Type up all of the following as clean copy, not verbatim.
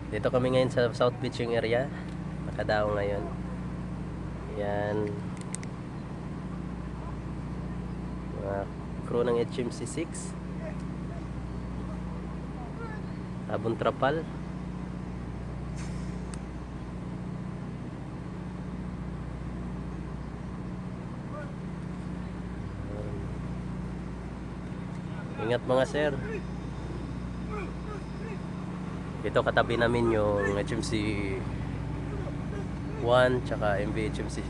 Dito kami ngayon sa South Beach yung area. Nakadao ngayon. Yan. Mga crew ng HMC6. Abon Trapal. Ingat mga sir. Dito katabi namin yung HMC 1 tsaka MV HMC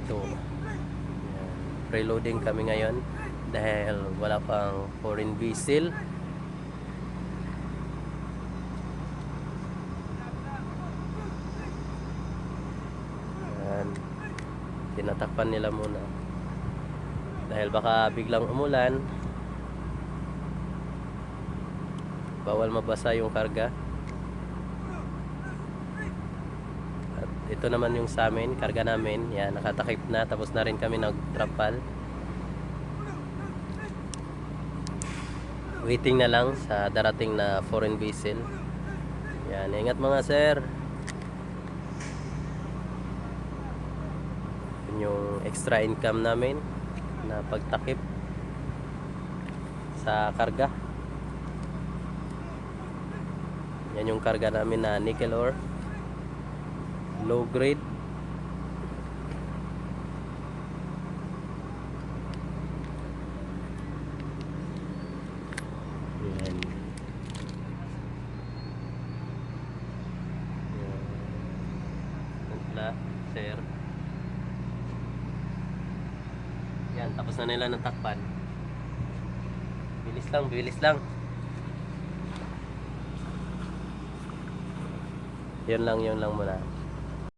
2. Preloading kami ngayon dahil wala pang foreign vessel. Yan. Tinatakpan nila muna dahil baka biglang umulan, bawal mabasa yung karga. At ito naman yung sa amin, karga namin. Yan, nakatakip na, tapos na rin kami nagtrapal. Waiting na lang sa darating na foreign vessel. Yan, ingat mga sir. Yun yung extra income namin na pagtakip sa karga. Yan yung karga namin na nickel ore, low grade. Yan. Yan. Sir. Yan, tapos na nila natakpan. Bilis lang, bilis lang. Yun lang muna.